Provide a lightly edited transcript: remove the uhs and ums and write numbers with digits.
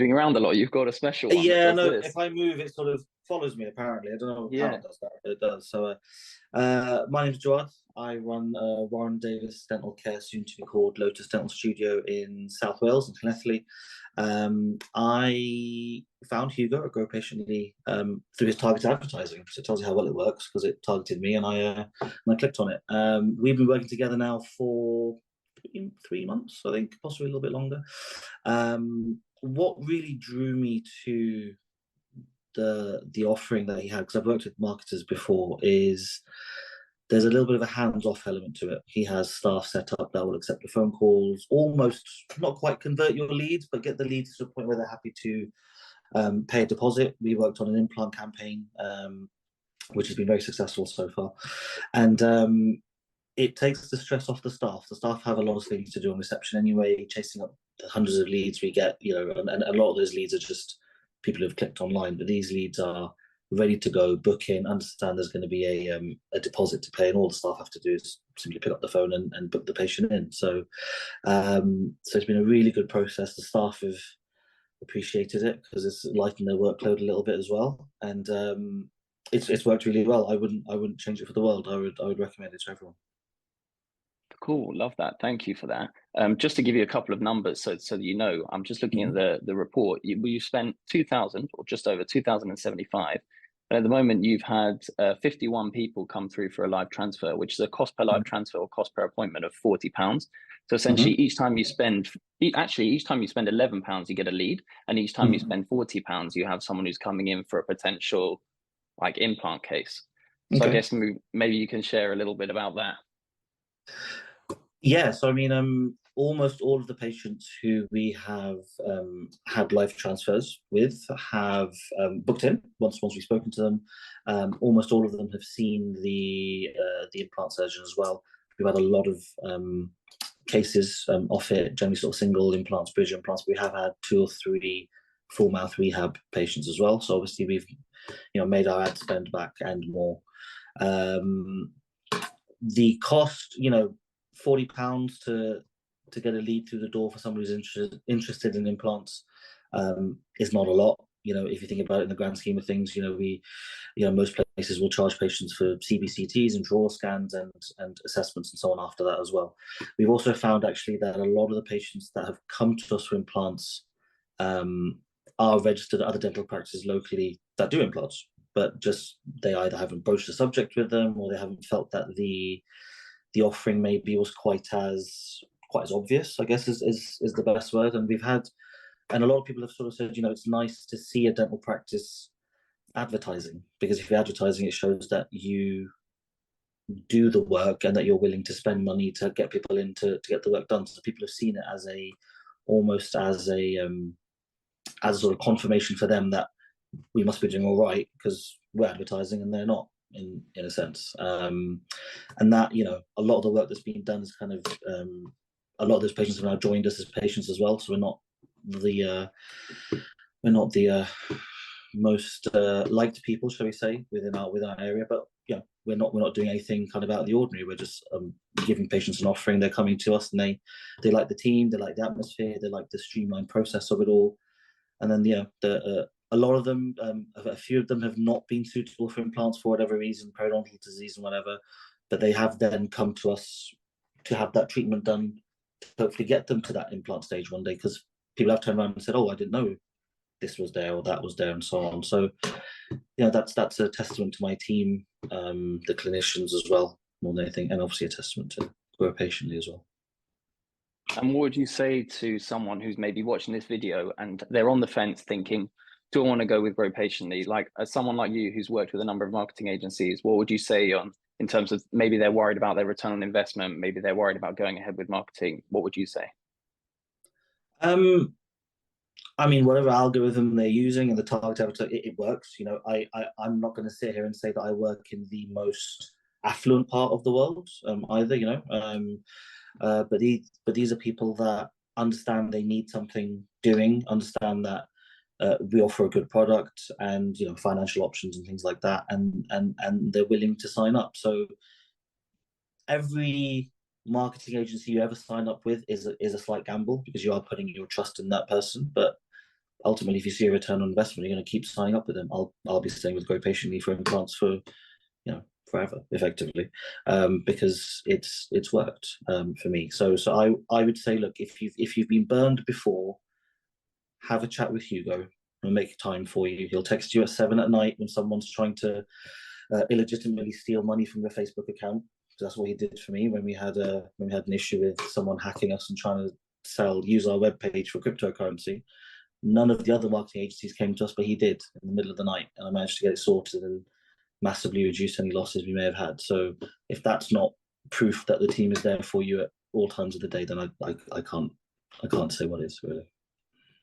moving around a lot. You've got a special one that Yeah, does no, this. if I move, it sort of follows me, apparently. I don't know how Yeah. it does that, but it does. So, my name's Joad. I run Warren Davis Dental Care, soon to be called Lotus Dental Studio in South Wales, in Llanelli. I found Hugo at Grow Patiently through his targeted advertising. So it tells you how well it works because it targeted me, and I clicked on it. We've been working together now for 3 months, I think, possibly a little bit longer. What really drew me to the offering that he had, because I've worked with marketers before, is there's a little bit of a hands-off element to it. He has staff set up that will accept the phone calls, almost not quite convert your leads, but get the leads to a point where they're happy to pay a deposit. We worked on an implant campaign, which has been very successful so far. And it takes the stress off the staff. The staff have a lot of things to do on reception anyway, chasing up the hundreds of leads we get, and a lot of those leads are just people who've clicked online, but these leads are ready to go, book in, understand there's going to be a deposit to pay, and all the staff have to do is simply pick up the phone and book the patient in. So it's been a really good process. The staff have appreciated it because it's lightened their workload a little bit as well, and it's worked really well. I wouldn't change it for the world. I would recommend it to everyone. Cool, love that. Thank you for that. Just to give you a couple of numbers, so that you know, I'm just looking at the report. You spent 2,000 or just over 2,075, and at the moment you've had 51 people come through for a live transfer, which is a cost per live transfer or cost per appointment of £40. So essentially, each time you spend £11, you get a lead, and each time you spend £40, you have someone who's coming in for a potential like implant case. So I Okay. guess maybe you can share a little bit about that. Yeah, so I mean, almost all of the patients who we have had live transfers with have booked in once we've spoken to them. Almost all of them have seen the implant surgeon as well. We've had a lot of cases off it, generally sort of single implants, bridge implants. We have had 2 or 3 full mouth rehab patients as well. So obviously we've made our ad spend back and more. The cost, £40 to get a lead through the door for somebody who's interested in implants is not a lot. If you think about it in the grand scheme of things, most places will charge patients for CBCTs and drawer scans and assessments and so on after that as well. We've also found actually that a lot of the patients that have come to us for implants are registered at other dental practices locally that do implants, but just they either haven't broached the subject with them or they haven't felt that the offering maybe was quite as obvious, I guess is the best word. And a lot of people have sort of said, it's nice to see a dental practice advertising, because if you're advertising, it shows that you do the work and that you're willing to spend money to get people in to get the work done. So people have seen it as almost as a sort of confirmation for them that we must be doing all right because we're advertising and they're not, in a sense. And that, a lot of the work that's being done is kind of a lot of those patients have now joined us as patients as well. So we're not the most liked people, shall we say, within our area, but we're not doing anything kind of out of the ordinary. We're just giving patients an offering. They're coming to us and they like the team, they like the atmosphere, they like the streamlined process of it all. And then a lot of them, a few of them have not been suitable for implants for whatever reason, periodontal disease and whatever, but they have then come to us to have that treatment done to hopefully get them to that implant stage one day, because people have turned around and said, oh, I didn't know this was there or that was there and so on. So that's a testament to my team, the clinicians as well, more than anything, and obviously a testament to Grow Patiently as well. And what would you say to someone who's maybe watching this video and they're on the fence thinking, do I want to go with Grow Patiently? Like, as someone like you who's worked with a number of marketing agencies, what would you say in terms of maybe they're worried about their return on investment, maybe they're worried about going ahead with marketing? What would you say? I mean, whatever algorithm they're using and the target avatar, it works. I'm not going to sit here and say that I work in the most affluent part of the world either. But these are people that understand they need something doing, understand that we offer a good product and financial options and things like that, and they're willing to sign up. So every marketing agency you ever sign up with is a slight gamble, because you are putting your trust in that person. But ultimately, if you see a return on investment, you're going to keep signing up with them. I'll be staying with Grow Patiently for implants for forever, effectively, because it's worked for me. So I would say, look, if you've been burned before, have a chat with Hugo. He'll make time for you. He'll text you at 7 at night when someone's trying to illegitimately steal money from your Facebook account. That's what he did for me when we had an issue with someone hacking us and trying to use our web page for cryptocurrency. None of the other marketing agencies came to us, but he did in the middle of the night, and I managed to get it sorted and massively reduce any losses we may have had. So if that's not proof that the team is there for you at all times of the day, then I can't say what is, really.